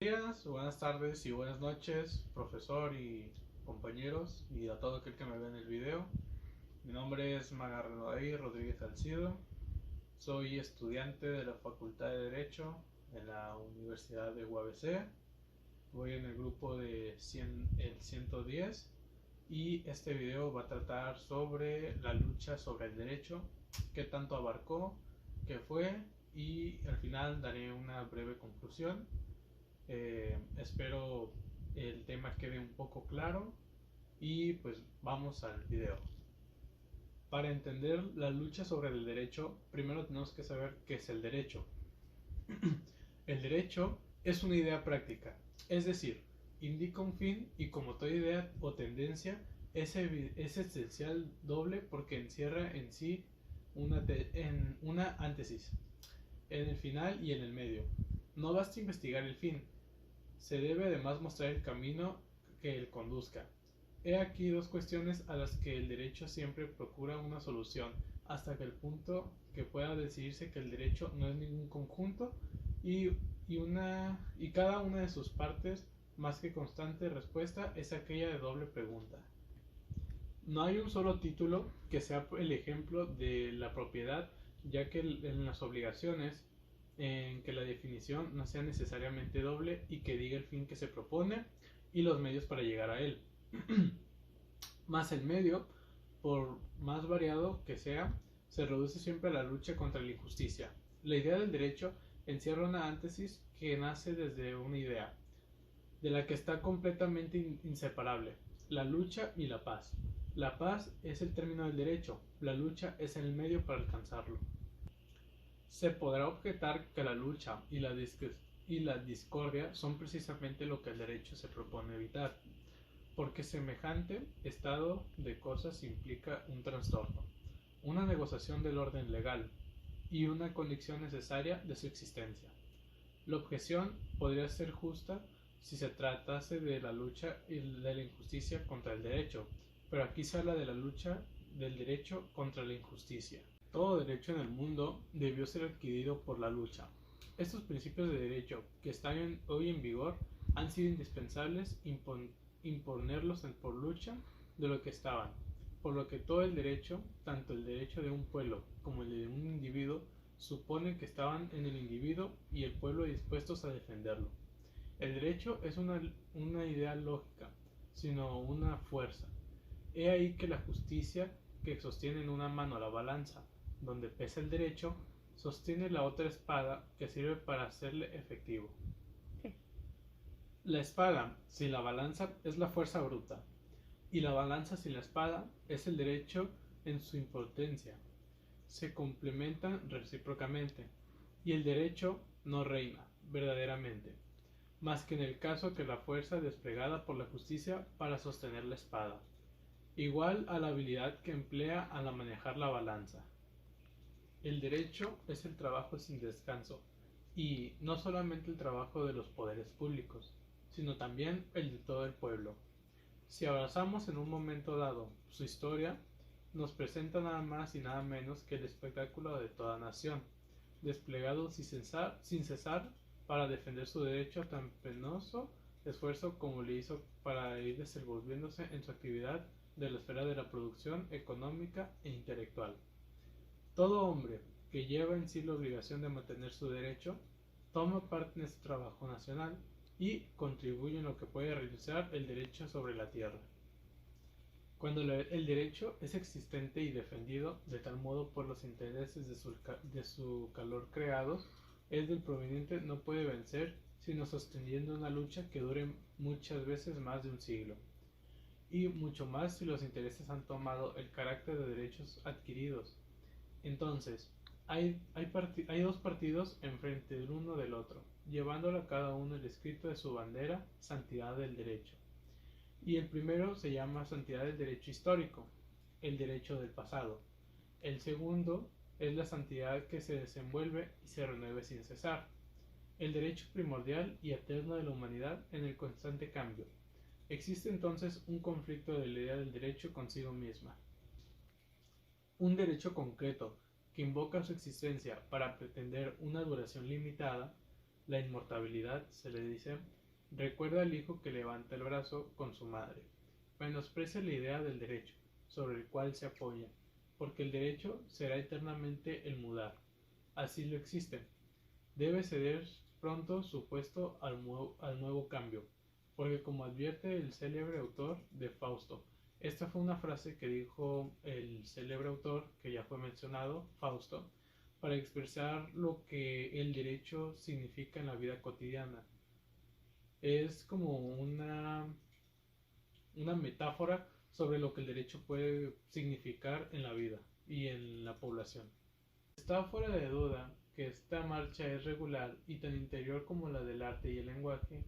Días, buenas tardes y buenas noches, profesor y compañeros, y a todo aquel que me ve en el video. Mi nombre es Magarrenoy Rodríguez Alcido. Soy estudiante de la Facultad de Derecho en la Universidad de UABC. Voy en el grupo de el 110 y este video va a tratar sobre la lucha sobre el derecho, qué tanto abarcó, qué fue, y al final daré una breve conclusión. Espero el tema quede un poco claro y pues vamos al video. Para entender la lucha sobre el derecho, primero tenemos que saber qué es el derecho. El derecho es una idea práctica, es decir, indica un fin y como toda idea o tendencia es esencial doble porque encierra en sí una antesis, en el final y en el medio. No basta investigar el fin, se debe además mostrar el camino que él conduzca. He aquí dos cuestiones a las que el derecho siempre procura una solución, hasta que el punto que pueda decidirse que el derecho no es ningún conjunto y cada una de sus partes, más que constante respuesta, es aquella de doble pregunta. No hay un solo título que sea el ejemplo de la propiedad, ya que en las obligaciones en que la definición no sea necesariamente doble y que diga el fin que se propone y los medios para llegar a él. Más el medio, por más variado que sea, se reduce siempre a la lucha contra la injusticia. La idea del derecho encierra una antesis que nace desde una idea, de la que está completamente inseparable, la lucha y la paz. La paz es el término del derecho, la lucha es el medio para alcanzarlo. Se podrá objetar que la lucha y la discordia son precisamente lo que el derecho se propone evitar, porque semejante estado de cosas implica un trastorno, una negociación del orden legal y una condición necesaria de su existencia. La objeción podría ser justa si se tratase de la lucha y de la injusticia contra el derecho, pero aquí se habla de la lucha del derecho contra la injusticia. Todo derecho en el mundo debió ser adquirido por la lucha. Estos principios de derecho que están hoy en vigor han sido indispensables imponerlos por lucha de lo que estaban, por lo que todo el derecho, tanto el derecho de un pueblo como el de un individuo, supone que estaban en el individuo y el pueblo dispuestos a defenderlo. El derecho es una idea lógica, sino una fuerza. He ahí que la justicia, que sostiene en una mano la balanza, donde pesa el derecho, sostiene la otra espada que sirve para hacerle efectivo. La espada sin la balanza es la fuerza bruta, y la balanza sin la espada es el derecho en su impotencia. Se complementan recíprocamente, y el derecho no reina verdaderamente, más que en el caso que la fuerza desplegada por la justicia para sostener la espada, igual a la habilidad que emplea al manejar la balanza. El derecho es el trabajo sin descanso, y no solamente el trabajo de los poderes públicos, sino también el de todo el pueblo. Si abrazamos en un momento dado su historia, nos presenta nada más y nada menos que el espectáculo de toda nación, desplegado sin cesar para defender su derecho a tan penoso esfuerzo como le hizo para ir desenvolviéndose en su actividad de la esfera de la producción económica e intelectual. Todo hombre que lleva en sí la obligación de mantener su derecho, toma parte en este trabajo nacional y contribuye en lo que puede realizar el derecho sobre la tierra. Cuando el derecho es existente y defendido de tal modo por los intereses de su calor creados, el del proveniente no puede vencer sino sosteniendo una lucha que dure muchas veces más de un siglo, y mucho más si los intereses han tomado el carácter de derechos adquiridos. Entonces, hay dos partidos enfrente del uno del otro, llevándole a cada uno el escrito de su bandera, santidad del derecho. Y el primero se llama santidad del derecho histórico, el derecho del pasado. El segundo es la santidad que se desenvuelve y se renueve sin cesar, el derecho primordial y eterno de la humanidad en el constante cambio. Existe entonces un conflicto de la idea del derecho consigo misma. Un derecho concreto que invoca su existencia para pretender una duración limitada, la inmortalidad, se le dice, recuerda al hijo que levanta el brazo con su madre. Menosprecia la idea del derecho, sobre el cual se apoya, porque el derecho será eternamente el mudar. Así lo existe. Debe ceder pronto su puesto al nuevo cambio, porque como advierte el célebre autor de Fausto, esta fue una frase que dijo el célebre autor que ya fue mencionado, Fausto, para expresar lo que el derecho significa en la vida cotidiana. Es como una metáfora sobre lo que el derecho puede significar en la vida y en la población. Está fuera de duda que esta marcha es regular y tan interior como la del arte y el lenguaje.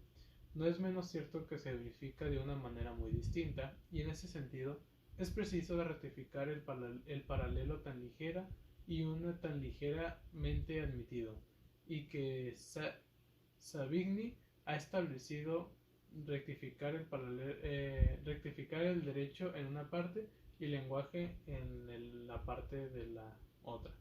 No es menos cierto que se verifica de una manera muy distinta, y en ese sentido es preciso ratificar el paralelo tan ligera y una tan ligeramente admitido, y que Savigny ha establecido rectificar el derecho en una parte y el lenguaje en la parte de la otra.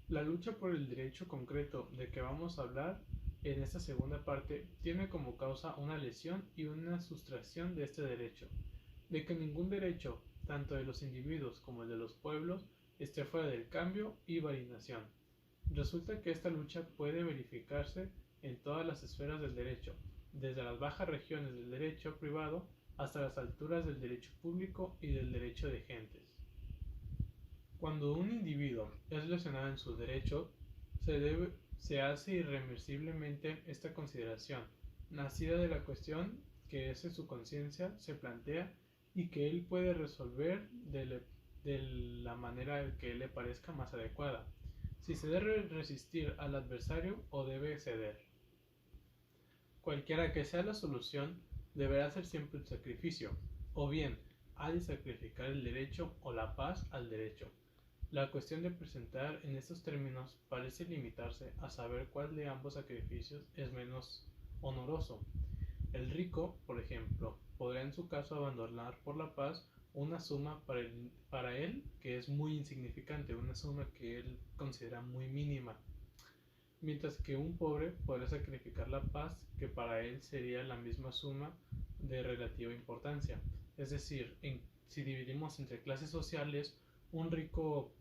La lucha por el derecho concreto de que vamos a hablar en esta segunda parte tiene como causa una lesión y una sustracción de este derecho, de que ningún derecho, tanto de los individuos como el de los pueblos, esté fuera del cambio y variación. Resulta que esta lucha puede verificarse en todas las esferas del derecho, desde las bajas regiones del derecho privado hasta las alturas del derecho público y del derecho de gentes. Cuando un individuo es lesionado en su derecho, se hace irreversiblemente esta consideración, nacida de la cuestión que es en su conciencia se plantea y que él puede resolver de la manera que le parezca más adecuada, si se debe resistir al adversario o debe ceder. Cualquiera que sea la solución, deberá ser siempre un sacrificio, o bien ha de sacrificar el derecho o la paz al derecho. La cuestión de presentar en estos términos parece limitarse a saber cuál de ambos sacrificios es menos honoroso. El rico, por ejemplo, podrá en su caso abandonar por la paz una suma para él que es muy insignificante, una suma que él considera muy mínima, mientras que un pobre podrá sacrificar la paz que para él sería la misma suma de relativa importancia. Es decir, si dividimos entre clases sociales, un rico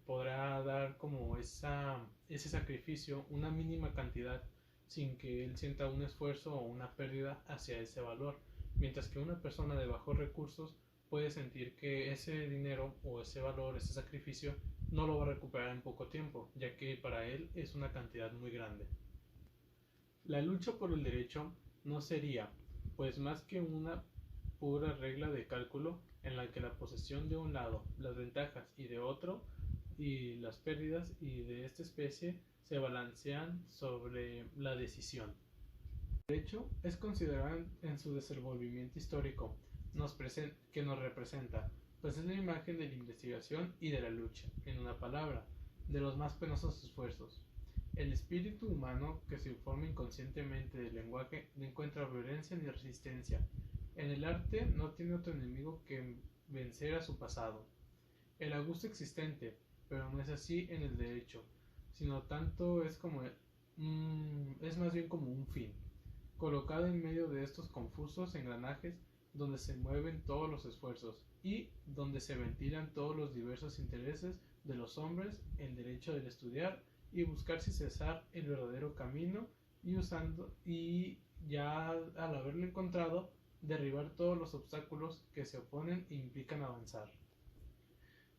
podrá dar como ese sacrificio, una mínima cantidad, sin que él sienta un esfuerzo o una pérdida hacia ese valor, mientras que una persona de bajos recursos puede sentir que ese dinero o ese valor, ese sacrificio, no lo va a recuperar en poco tiempo, ya que para él es una cantidad muy grande. La lucha por el derecho no sería, pues, más que una pura regla de cálculo en la que la posesión de un lado, las ventajas y de otro, y las pérdidas y de esta especie se balancean sobre la decisión. El derecho es considerado en su desenvolvimiento histórico que nos representa, pues es la imagen de la investigación y de la lucha, en una palabra, de los más penosos esfuerzos. El espíritu humano que se informa inconscientemente del lenguaje no encuentra violencia ni resistencia. En el arte no tiene otro enemigo que vencer a su pasado. El gusto existente, pero no es así en el derecho, sino tanto es más bien como un fin, colocado en medio de estos confusos engranajes donde se mueven todos los esfuerzos y donde se ventilan todos los diversos intereses de los hombres, el derecho del estudiar y buscar sin cesar el verdadero camino y ya al haberlo encontrado, derribar todos los obstáculos que se oponen e implican avanzar.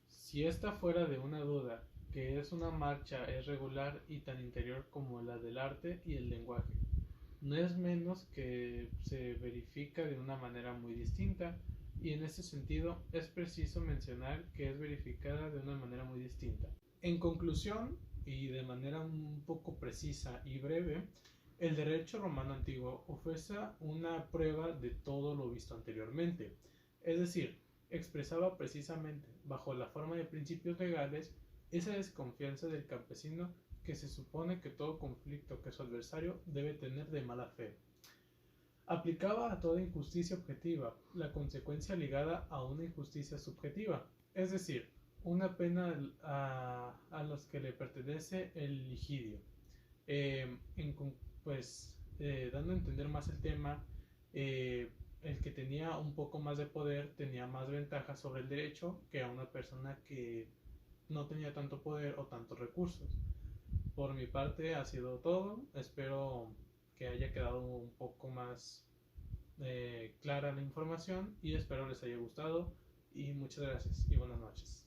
Si esta fuera de una duda que es una marcha es regular y tan interior como la del arte y el lenguaje, no es menos que se verifica de una manera muy distinta, y en ese sentido es preciso mencionar que es verificada de una manera muy distinta. En conclusión, y de manera un poco precisa y breve, el derecho romano antiguo ofrece una prueba de todo lo visto anteriormente, es decir, expresaba precisamente, bajo la forma de principios legales, esa desconfianza del campesino que se supone que todo conflicto que su adversario debe tener de mala fe. Aplicaba a toda injusticia objetiva la consecuencia ligada a una injusticia subjetiva, es decir, una pena a los que le pertenece el ligidio. Pues dando a entender más el tema, el que tenía un poco más de poder tenía más ventajas sobre el derecho que a una persona que no tenía tanto poder o tantos recursos. Por mi parte ha sido todo. Espero que haya quedado un poco más clara la información y espero les haya gustado y muchas gracias y buenas noches.